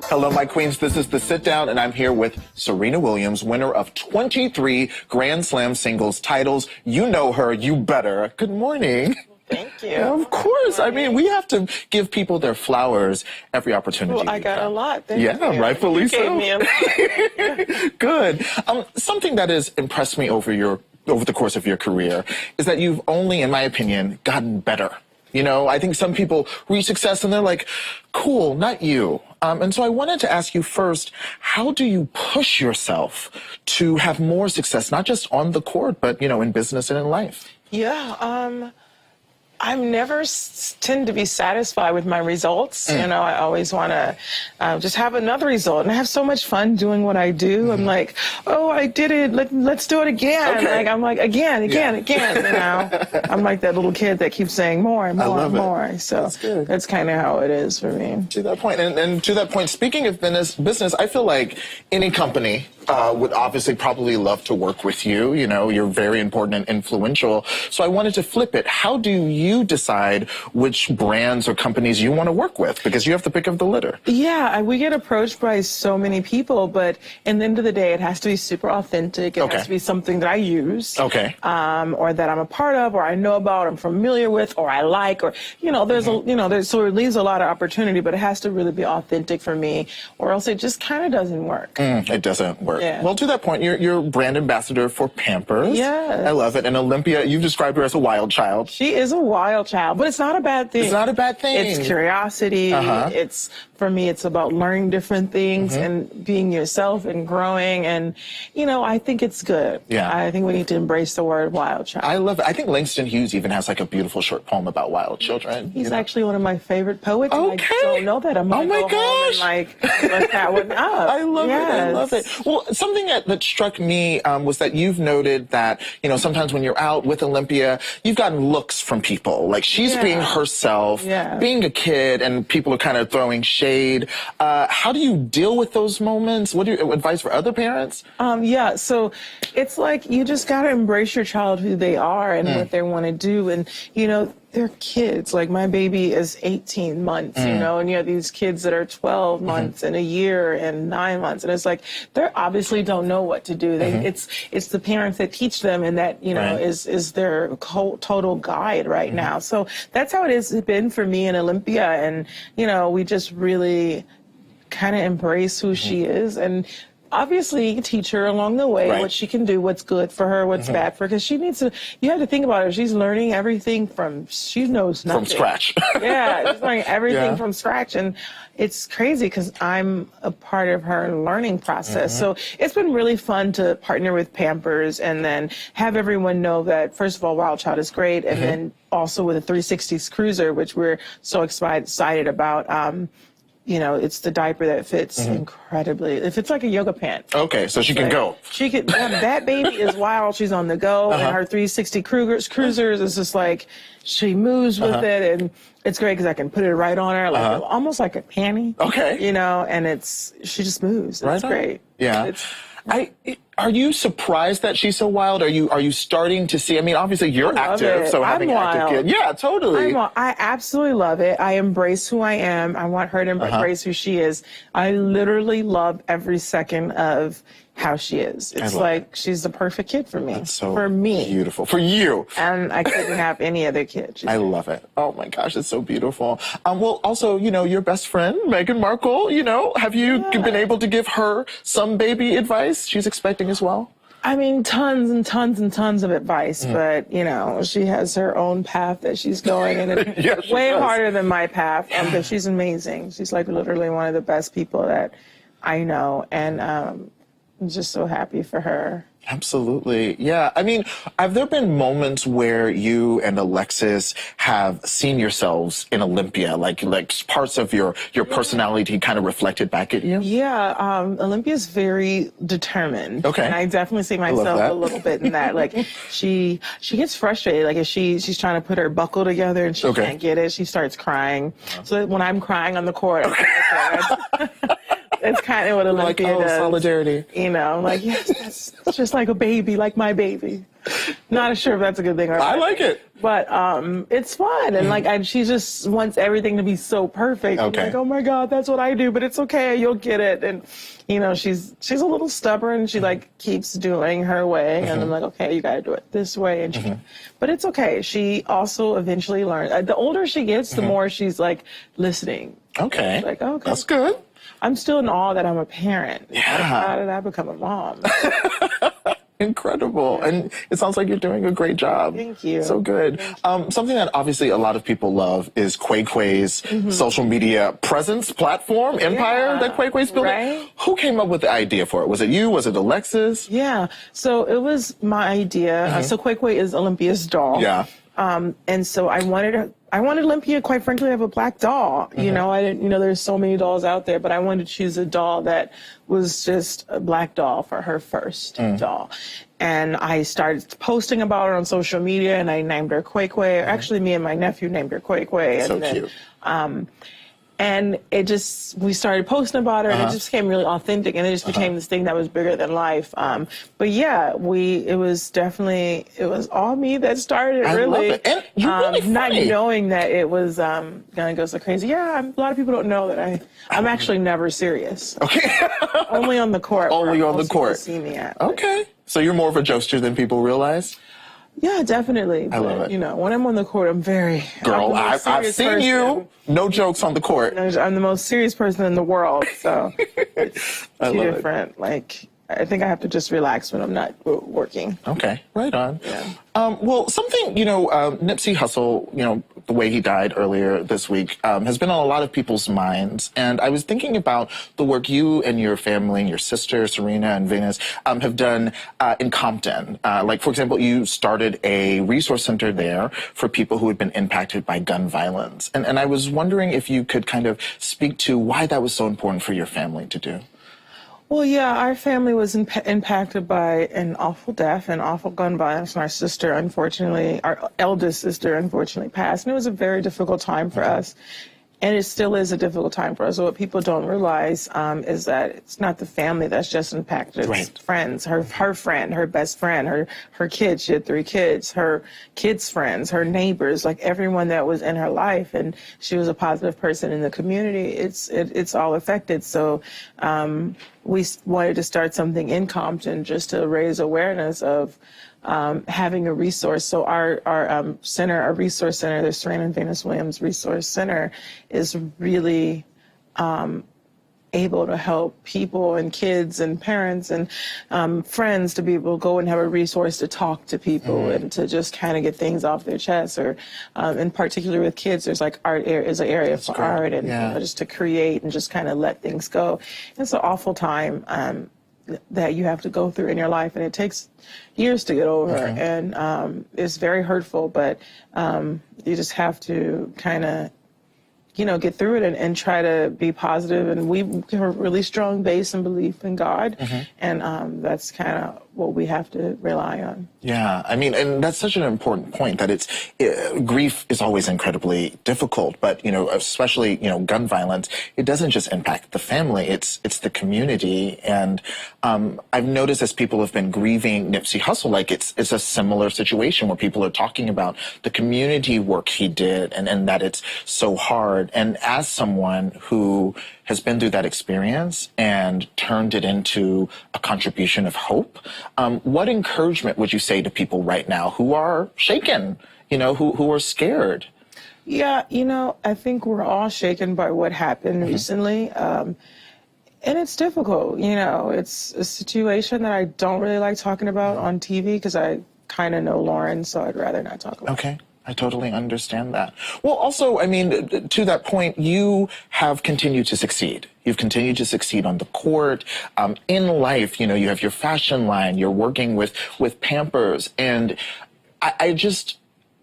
Hello, my queens. This is The Sit Down, and I'm here with Serena Williams, winner of 23 Grand Slam singles titles. You know her, you better. Good morning. Thank you. Of course. I mean, we have to give people their flowers every opportunity. Well, I got a lot. Thank yeah, you. Rightfully so. Gave me a lot. Good. Something that has impressed me over the course of your career is that you've only, in my opinion, gotten better. You know, I think some people reach success and they're like, cool, not you. And so I wanted to ask you first, how do you push yourself to have more success, not just on the court, but, you know, in business and in life? Yeah, I never tend to be satisfied with my results. You know, I always want to just have another result. And I have so much fun doing what I do. I'm like, oh, I did it. Let's do it again. Okay. Like, I'm like, again. You know, I'm like that little kid that keeps saying more and more and more. So that's kind of how it is for me. To that point. And to that point, speaking of business, I feel like any company would obviously probably love to work with you. You know, you're very important and influential. So I wanted to flip it. How do you decide which brands or companies you want to work with? Because you have the pick of the litter. Yeah, we get approached by so many people, but in the end of the day, it has to be super authentic. It has to be something that I use. Okay. Or that I'm a part of, or I know about, I'm familiar with, or I like, or, you know, there's so it leaves a lot of opportunity, but it has to really be authentic for me, or else it just kind of doesn't work. It doesn't work. Yeah. Well, to that point, you're brand ambassador for Pampers. Yes. I love it. And Olympia, you've described her as a wild child. She is a wild child, but it's not a bad thing. It's not a bad thing. It's curiosity. It's, for me, it's about learning different things and being yourself and growing. And, you know, I think it's good. Yeah. I think we need to embrace the word wild child. I love it. I think Langston Hughes even has like a beautiful short poem about wild children. He's actually one of my favorite poets. Okay. I don't know that. I'm oh my go gosh. home and like look that one up. I love it. I love it. Well, something that struck me was that you've noted that, you know, sometimes when you're out with Olympia, you've gotten looks from people. Like she's being herself, being a kid, and people are kind of throwing shade. How do you deal with those moments? What do you advise for other parents? Yeah, so it's like you just got to embrace your child, who they are and what they want to do. And, you know, they're kids. Like my baby is 18 months, you know, and you have these kids that are 12 months and a year and 9 months. And it's like, they obviously don't know what to do. It's the parents that teach them, and that, you know, is their total guide right now. So that's how it has been for me and Olympia. And, you know, we just really kind of embrace who she is, and obviously teach her along the way what she can do, what's good for her, what's bad for her, because she needs to, you have to think about her. She's learning everything she knows nothing. From scratch. Yeah, she's learning everything from scratch, and it's crazy because I'm a part of her learning process. So it's been really fun to partner with Pampers and then have everyone know that, first of all, Wild Child is great, and then also with a 360s Cruiser, which we're so excited about. You know, it's the diaper that fits incredibly. It fits like a yoga pant. Okay, so she can go. She could. That baby is wild. She's on the go, and her 360 Cruisers is just like, she moves with it, and it's great because I can put it right on her, like almost like a panty. Okay. You know, and she just moves. It's great. Yeah. Are you surprised that she's so wild? Are you starting to see? I mean, obviously you're active, so having an active kid, yeah, totally. I absolutely love it. I embrace who I am. I want her to embrace who she is. I literally love every second of how she is. It's like she's the perfect kid for me. That's so for me. Beautiful. For you. And I couldn't have any other kid. I love it. Oh my gosh, it's so beautiful. Well, also, you know, your best friend, Meghan Markle, you know, have you been able to give her some baby advice she's expecting as well? I mean, tons and tons and tons of advice, but, you know, she has her own path that she's going, and it's way harder than my path, but she's amazing. She's like literally one of the best people that I know, and I'm just so happy for her. Absolutely. Yeah. I mean, have there been moments where you and Alexis have seen yourselves in Olympia, like parts of your personality kind of reflected back at you? Yeah. Olympia's very determined. Okay. And I definitely see myself a little bit in that. Like she gets frustrated. Like if she's trying to put her buckle together and she can't get it, she starts crying. So when I'm crying on the court, I'm like, It's kind of what Olympia does. Solidarity. You know, I'm like, yes, that's just like a baby, like my baby. Not sure if that's a good thing or not. I like it. But it's fun. And like, she just wants everything to be so perfect. Okay. I'm like, oh my God, that's what I do, but it's okay. You'll get it. And, you know, she's a little stubborn. She like keeps doing her way. And I'm like, okay, you got to do it this way. And but it's okay. She also eventually learns. The older she gets, the more she's like listening. Okay. Like, okay. That's good. I'm still in awe that I'm a parent. Yeah. How did I become a mom? Incredible. And it sounds like you're doing a great job. Thank you. So good. Something that obviously a lot of people love is Qai Qai's social media presence, platform, empire that Qai Qai's building. Right? Who came up with the idea for it? Was it you? Was it Alexis? Yeah. So it was my idea. So Qai Qai is Olympia's doll. Yeah. And so I wanted Olympia, quite frankly, to have a black doll. You know, I didn't, there's so many dolls out there, but I wanted to choose a doll that was just a black doll for her first doll. And I started posting about her on social media, and I named her Qai Qai. Actually, me and my nephew named her Qai Qai. So cute. And it just, we started posting about her, and it just became really authentic, and it just became this thing that was bigger than life. But yeah, it was all me that started it, really. I love it. And you're really funny. Not knowing that it was gonna go so crazy. Yeah, a lot of people don't know that I'm actually never serious. Okay. Only on the court. Only on the court. See me at. Okay. So you're more of a jokester than people realize? Yeah, definitely. I love it. You know, when I'm on the court, I'm very... Girl, I've seen you. No jokes on the court. I'm the most serious person in the world, so it's too different. Like, I think I have to just relax when I'm not working. Okay, right on. Yeah. Well, something, Nipsey Hussle, the way he died earlier this week, has been on a lot of people's minds. And I was thinking about the work you and your family and your sister, Serena and Venus, have done in Compton. Like, for example, you started a resource center there for people who had been impacted by gun violence. And I was wondering if you could kind of speak to why that was so important for your family to do. Well, yeah, our family was impacted by an awful death and awful gun violence. And our sister, unfortunately, our eldest sister, unfortunately passed. And it was a very difficult time for us. And it still is a difficult time for us. So what people don't realize is that it's not the family that's just impacted. It's friends, her friend, her best friend, her kids. She had 3 kids, her kids' friends, her neighbors, like everyone that was in her life. And she was a positive person in the community. It's all affected. So we wanted to start something in Compton just to raise awareness of having a resource. So our center, our resource center, the Serena and Venus Williams Resource Center, is really able to help people and kids and parents and friends to be able to go and have a resource to talk to people and to just kind of get things off their chest. Or in particular with kids, there's like art is an area for art and just to create and just kind of let things go. It's an awful time that you have to go through in your life, and it takes years to get over, and it's very hurtful, but you just have to kind of get through it and try to be positive. And we have a really strong base and belief in God, and that's kind of what we have to rely on. Yeah, I mean, and that's such an important point, that grief is always incredibly difficult, but, especially, gun violence, it doesn't just impact the family, it's the community. And I've noticed as people have been grieving Nipsey Hussle, like it's a similar situation where people are talking about the community work he did and that it's so hard. And as someone who has been through that experience and turned it into a contribution of hope, what encouragement would you say to people right now who are shaken, who are scared? Yeah, I think we're all shaken by what happened recently. And it's difficult, it's a situation that I don't really like talking about on TV because I kind of know Lauren, so I'd rather not talk about it. Okay. I totally understand that. Well, also, I mean, to that point, you have continued to succeed. You've continued to succeed on the court, in life. You have your fashion line. You're working with Pampers, and I just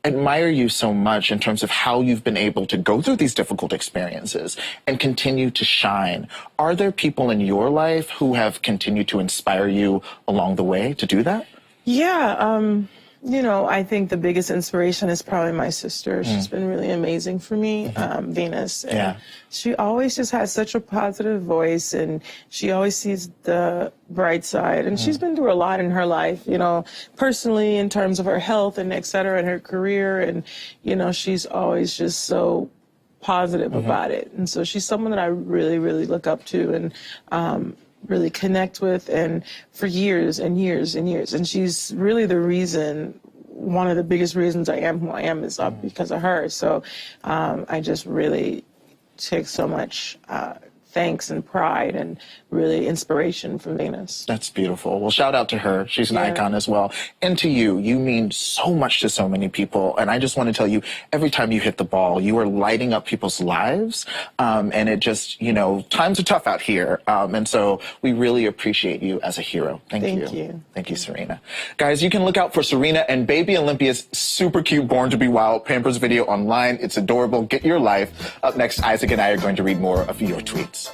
admire you so much in terms of how you've been able to go through these difficult experiences and continue to shine. Are there people in your life who have continued to inspire you along the way to do that? Yeah. You know, I think the biggest inspiration is probably my sister. She's been really amazing for me, Venus. And Yeah. she always just has such a positive voice, and she always sees the bright side. And she's been through a lot in her life, you know, personally in terms of her health and et cetera, and her career. And, you know, she's always just so positive about it. And so she's someone that I really, really look up to and really connect with, and for years and years and years. And she's really the reason, one of the biggest reasons I am who I am is because of her. So I just really take so much thanks and pride and really inspiration from Venus. That's beautiful. Well, shout out to her. She's an icon as well. And to you, you mean so much to so many people. And I just want to tell you, every time you hit the ball, you are lighting up people's lives. And it just, you know, times are tough out here. And so we really appreciate you as a hero. Thank you. Thank you, Serena. Guys, you can look out for Serena and baby Olympia's super cute Born to Be Wild Pampers video online. It's adorable. Get your life. Up next, Isaac and I are going to read more of your tweets.